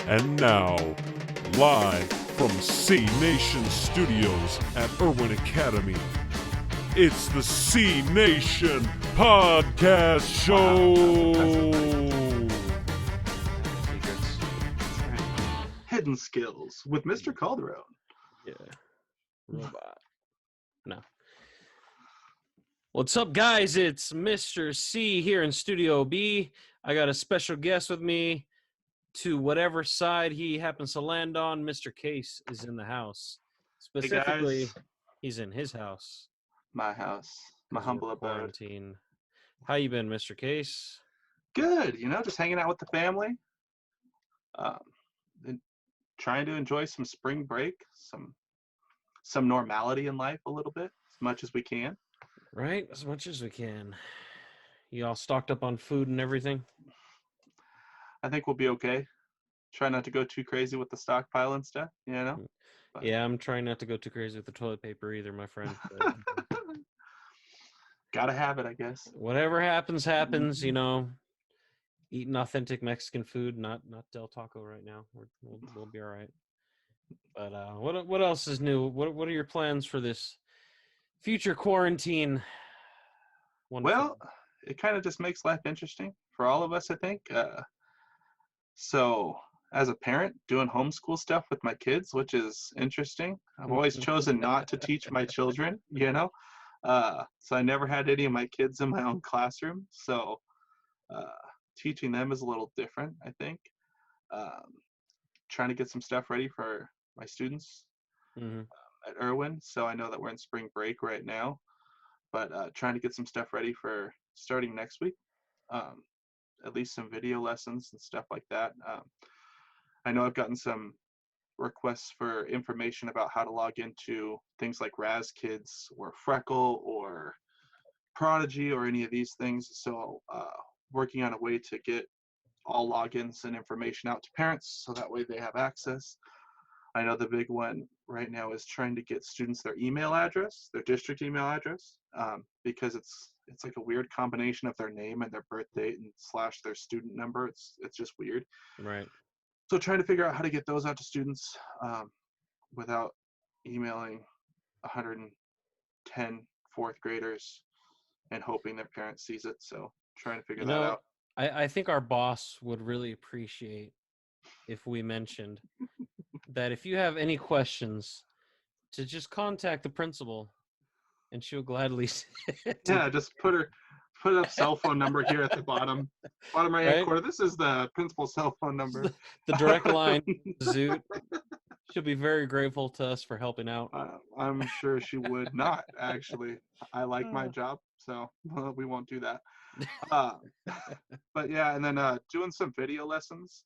And now, live from C Nation Studios at Irwin Academy, it's the C Nation Podcast Show. Secrets. Hidden skills with Mr. Calderon. Yeah. Robot. No. What's up, guys? It's Mr. C here in Studio B. I got a special guest with me. To whatever side he happens to land on, Mr. Case is in the house. Specifically, guys. he's in his house. My house. My 'cause humble we're abode. quarantine. How you been, Mr. Case? Good, just hanging out with the family. And trying to enjoy some spring break, some normality in life a little bit, as much as we can. Right? As much as we can. You all stocked up on food and everything? I think we'll be okay. Try not to go too crazy with the stockpile and stuff, But... Yeah, I'm trying not to go too crazy with the toilet paper either, my friend. But... Gotta have it, I guess. Whatever happens, eating authentic Mexican food, not Del Taco right now. We'll be all right. But what else is new? What are your plans for this future quarantine? Well, it kind of just makes life interesting for all of us, I think. So as a parent, doing homeschool stuff with my kids, which is interesting. I've always chosen not to teach my children, So I never had any of my kids in my own classroom. So teaching them is a little different, I think. Trying to get some stuff ready for my students at Irwin. So I know that we're in spring break right now, but trying to get some stuff ready for starting next week. At least some video lessons and stuff like that. I know I've gotten some requests for information about how to log into things like Raz Kids or Freckle or Prodigy or any of these things. So working on a way to get all logins and information out to parents so that way they have access. I know the big one right now is trying to get students their email address, their district email address, because it's like a weird combination of their name and their birth date and / their student number. It's just weird. Right. So trying to figure out how to get those out to students without emailing 110 fourth graders and hoping their parent sees it. So trying to figure that out. I think our boss would really appreciate if we mentioned that if you have any questions, to just contact the principal, and she'll gladly. Yeah, just put a cell phone number here at the bottom right hand corner. This is the principal's cell phone number. The direct line, Zoot. She'll be very grateful to us for helping out. I'm sure she would not, actually. I like my job, so we won't do that. But yeah, and then doing some video lessons,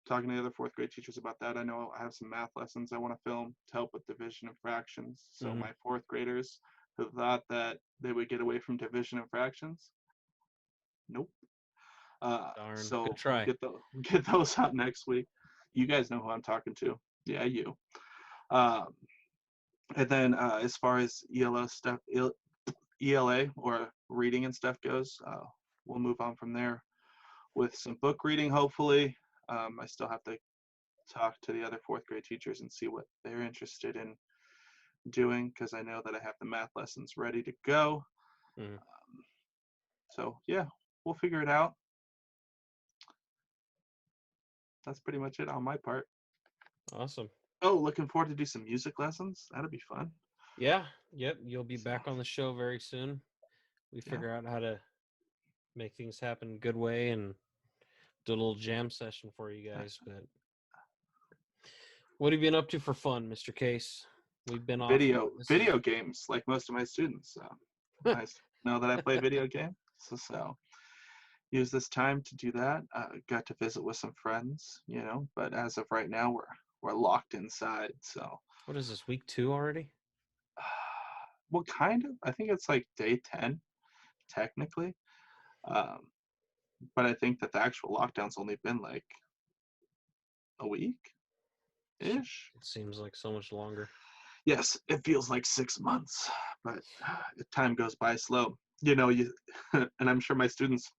talking to the other fourth grade teachers about that. I know I have some math lessons I want to film to help with division and fractions. So my fourth graders who thought that they would get away from division and fractions, nope. Darn, so good try. Get those out next week. You guys know who I'm talking to. Yeah, you. And then as far as ELA or reading and stuff goes, we'll move on from there with some book reading, hopefully. I still have to talk to the other fourth grade teachers and see what they're interested in doing, because I know that I have the math lessons ready to go. So yeah, we'll figure it out. That's pretty much it on my part. Awesome. Oh, looking forward to do some music lessons. That'll be fun. Yeah. Yep. You'll be back on the show very soon. We figure out how to make things happen good way and do a little jam session for you guys. But what have you been up to for fun, Mr. Case? We've been video games, like most of my students. I know that I play video games, so use this time to do that. Got to visit with some friends, but as of right now, we're locked inside. So what is this, week 2 already? Well, kind of. I think it's like day 10, technically. But I think that the actual lockdown's only been like a week-ish. It seems like so much longer. Yes, it feels like 6 months, but time goes by slow. And I'm sure my students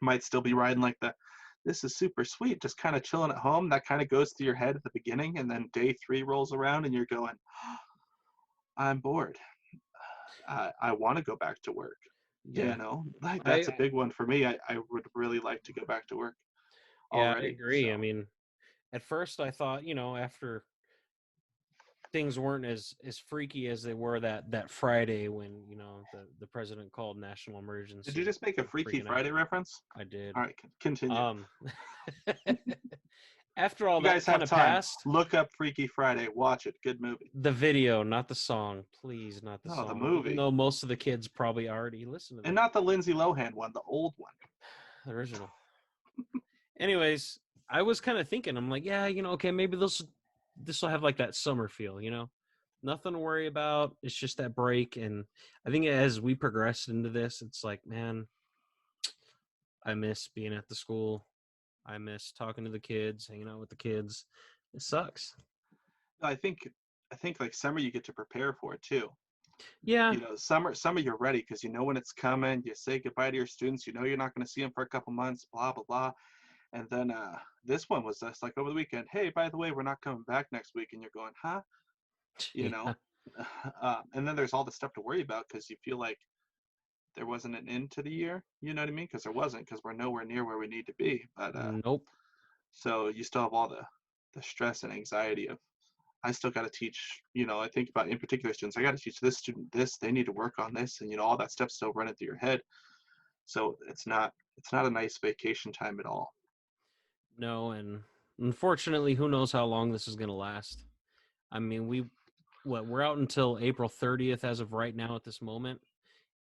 might still be riding like the this is super sweet, just kind of chilling at home. That kind of goes through your head at the beginning, and then day 3 rolls around and you're going, I'm bored. I want to go back to work. Yeah. Like I that's a big one for me. I would really like to go back to work Yeah, I already. agree. I So mean, at first I thought, after things weren't as freaky as they were that Friday when, the president called national did you emergency. just make a Kids Freaky freaking out. Friday reference? I did. All right, continue. Um After all You that guys kind have of time. passed, Look up Freaky Friday. Watch it. Good movie. the video, not the song. Please, not the No, the song. movie. Even though most of the kids probably already listen to And that. not the Lindsay Lohan one, the old one. The original. Anyways, I was kind of thinking, I'm like, yeah, okay, maybe this will have like that summer feel, nothing to worry about. It's just that break. And I think as we progressed into this, it's like, man, I miss being at the school. I miss talking to the kids, hanging out with the kids. It sucks. I think like summer you get to prepare for it too. Yeah. Summer you're ready because you know when it's coming. You say goodbye to your students. You know you're not going to see them for a couple months. Blah blah blah. And then this one was just like over the weekend. Hey, by the way, we're not coming back next week. And you're going, huh? Yeah. And then there's all the stuff to worry about because you feel like there wasn't an end to the year. You know what I mean? Because there wasn't, because we're nowhere near where we need to be. But Nope. so you still have all the stress and anxiety of, I still got to teach, I think about in particular students, I got to teach this student this, they need to work on this. And, all that stuff's still running through your head. So it's not a nice vacation time at all. No. And unfortunately, who knows how long this is going to last. I mean, we're out until April 30th as of right now at this moment.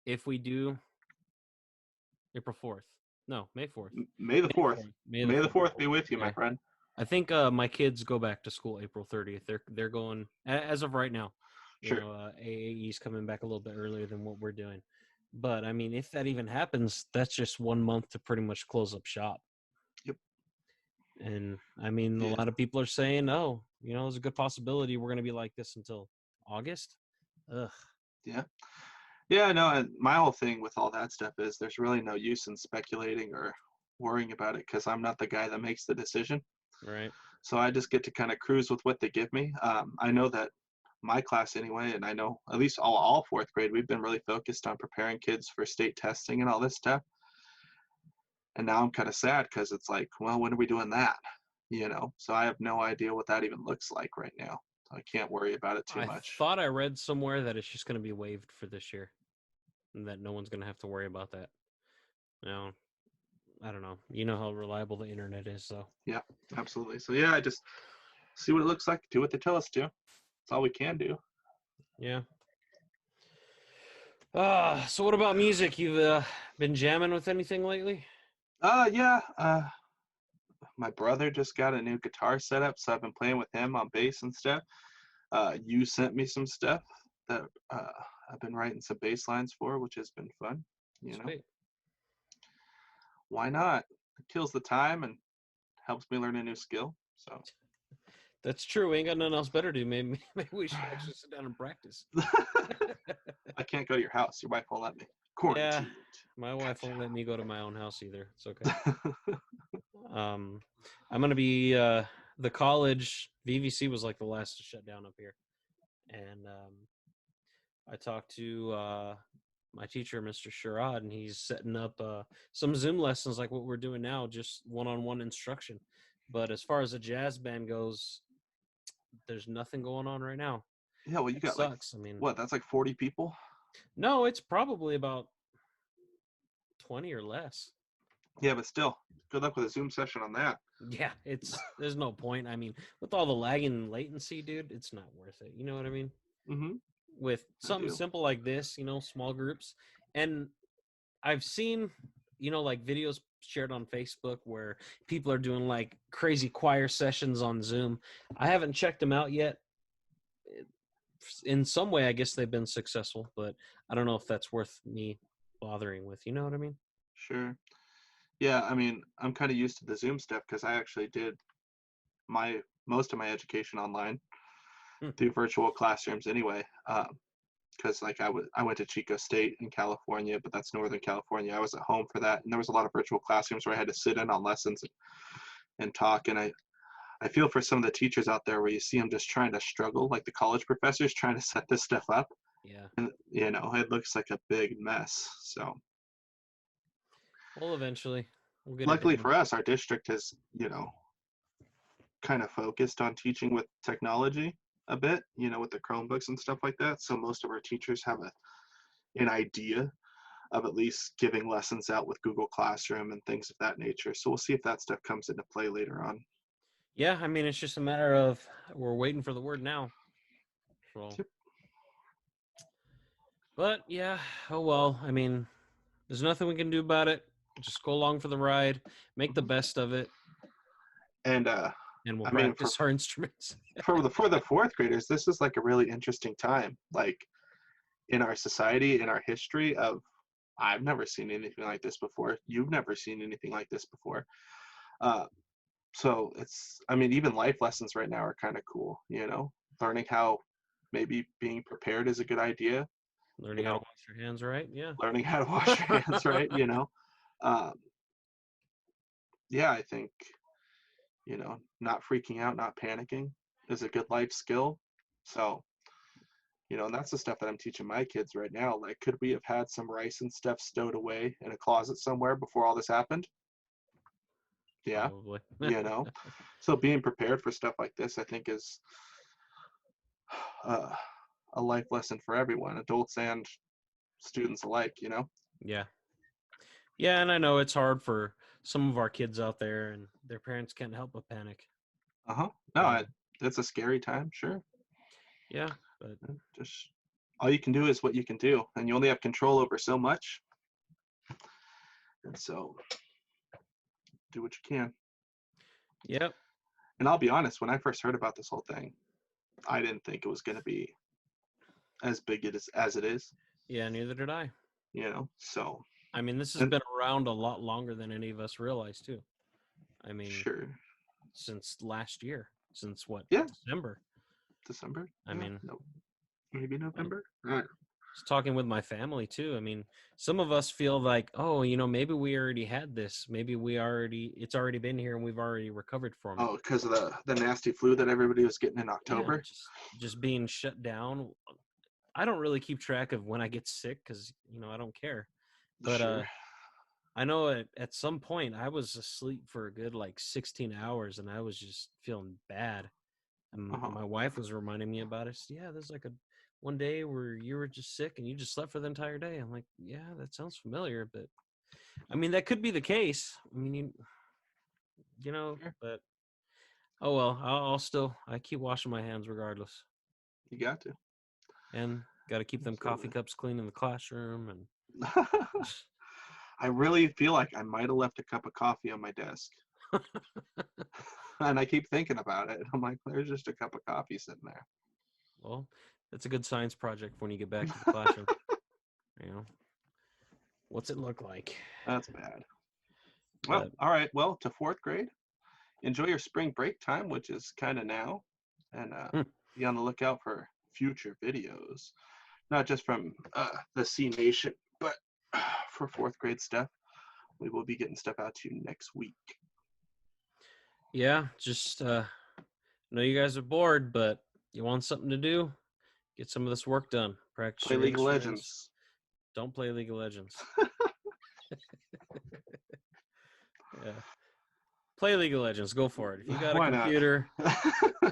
If we do, April 4th. No, May 4th. May the 4th. May the 4th be with you, my friend. I think my kids go back to school April 30th. They're going as of right now. Sure. AAE's coming back a little bit earlier than what we're doing. But I mean, if that even happens, that's just 1 month to pretty much close up shop. Yep. And I mean, a lot of people are saying, oh, there's a good possibility we're going to be like this until August. Ugh. Yeah. Yeah, no, and my whole thing with all that stuff is there's really no use in speculating or worrying about it because I'm not the guy that makes the decision. Right. So I just get to kind of cruise with what they give me. I know that my class anyway, and I know at least all fourth grade, we've been really focused on preparing kids for state testing and all this stuff. And now I'm kind of sad because it's like, well, when are we doing that? So I have no idea what that even looks like right now. I can't worry about it too much. I thought I read somewhere that it's just going to be waived for this year and that no one's going to have to worry about that. No, I don't know. You know how reliable the internet is, so. Yeah, absolutely. So, yeah, I just see what it looks like, do what they tell us to. That's all we can do. Yeah. So what about music? You've been jamming with anything lately? Yeah. My brother just got a new guitar set up, so I've been playing with him on bass and stuff. You sent me some stuff that I've been writing some bass lines for, which has been fun. Sweet. Why not? It kills the time and helps me learn a new skill. So that's true. We ain't got nothing else better to do. Maybe we should actually sit down and practice. I can't go to your house. Your wife won't let me. Yeah, my wife won't let me go to my own house either. It's okay. I'm gonna be the college VVC was like the last to shut down up here, and I talked to my teacher, Mr. Sherrod, and he's setting up some Zoom lessons like what we're doing now, just one-on-one instruction. But as far as a jazz band goes, there's nothing going on right now. Yeah, well, you got sucks. Like, I mean, what? That's like 40 people. No, it's probably about 20 or less. Yeah, but still, good luck with a Zoom session on that. Yeah, there's no point. I mean, with all the lag and latency, dude, it's not worth it. You know what I mean? Mm-hmm. With something simple like this, small groups. And I've seen, like videos shared on Facebook where people are doing like crazy choir sessions on Zoom. I haven't checked them out yet. In some way, I guess they've been successful, but I don't know if that's worth me bothering with. You know what I mean? Sure. Yeah, I mean, I'm kind of used to the Zoom stuff because I actually did most of my education online through virtual classrooms anyway. because like I went to Chico State in California, but that's Northern California. I was at home for that, and there was a lot of virtual classrooms where I had to sit in on lessons and talk. And I feel for some of the teachers out there where you see them just trying to struggle, like the college professors trying to set this stuff up. Yeah. And, you know, it looks like a big mess. So Well, eventually we'll get luckily it done. for us, our district has, you know, kind of focused on teaching with technology a bit, you know, with the Chromebooks and stuff like that. So most of our teachers have an idea of at least giving lessons out with Google Classroom and things of that nature. So we'll see if that stuff comes into play later on. Yeah, I mean, it's just a matter of we're waiting for the word now. So. Yep. But yeah, oh well. I mean, there's nothing we can do about it. Just go along for the ride, make the best of it, And and we'll I mean, practice our instruments. for the fourth graders, this is like a really interesting time, like in our society, in our history of, I've never seen anything like this before. You've never seen anything like this before. So it's, I mean, even life lessons right now are kind of cool, you know, learning how maybe being prepared is a good idea. Learning how to wash your hands right, yeah. Learning how to wash your hands right, you know. Yeah, I think, you know, not freaking out, not panicking is a good life skill. So, you know, and that's the stuff that I'm teaching my kids right now. Like, could we have had some rice and stuff stowed away in a closet somewhere before all this happened? Yeah, Probably. you know. So being prepared for stuff like this, I think, is a life lesson for everyone, adults and students alike, you know. Yeah. Yeah, and I know it's hard for some of our kids out there, and their parents can't help but panic. No, Yeah. it's a scary time, sure. Yeah, but Just all you can do is what you can do, and you only have control over so much. And so do what you can. yep. And I'll be honest, when I first heard about this whole thing, I didn't think it was going to be as big as it is, Yeah, neither did I. you know. So I mean, this has been around a lot longer than any of us realized, too. I mean, sure, since last year, since what? Yeah. December. I Yeah, mean, no, maybe November. Right. Just talking with my family too. I mean, some of us feel like, oh, you know, maybe we already had this. Maybe it's already been here and we've already recovered from it. Oh, because of the nasty flu that everybody was getting in Yeah, October. just being shut down. I don't really keep track of when I get sick because, you know, I don't care. But Sure. I know at some point I was asleep for a good like 16 hours and I was just feeling bad. And my wife was reminding me about it. Yeah, there's like one day where you were just sick and you just slept for the entire day. I'm like, yeah, that sounds familiar, but I mean, that could be the case. I mean, you know, Sure. but oh well, I keep washing my hands regardless. You got to. And got to keep them coffee Absolutely. cups clean in the classroom. And I really feel like I might have left a cup of coffee on my desk. And I keep thinking about it. I'm like, there's just a cup of coffee sitting there. Well, that's a good science project when you get back to the classroom. You know, what's it look like? That's bad. Well, But, all right. Well, to fourth grade, enjoy your spring break time, which is kind of now, and be on the lookout for future videos, not just from the C Nation, but for fourth grade stuff. We will be getting stuff out to you next week. yeah, just know you guys are bored, but you want something to do, get some of this work done. Practice Play your League of instruments. Legends. Don't play League of Legends. Yeah. Play League of Legends. Go for it. If you got a Why not? computer,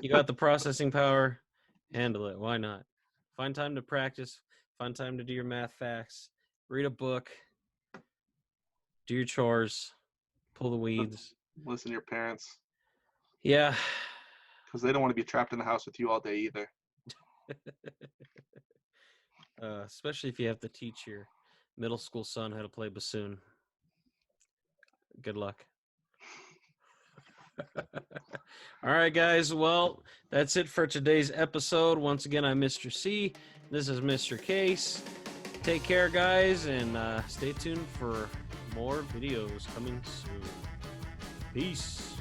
you got the processing power, handle it. Why not? Find time to practice. Find time to do your math facts. Read a book. Do your chores. Pull the weeds. Listen to your parents, Yeah. because they don't want to be trapped in the house with you all day either. Especially if you have to teach your middle school son how to play bassoon. Good luck. All right, guys. Well, that's it for today's episode. Once again, I'm Mr. C. This is Mr. Case. Take care, guys, and stay tuned for more videos coming soon. Peace.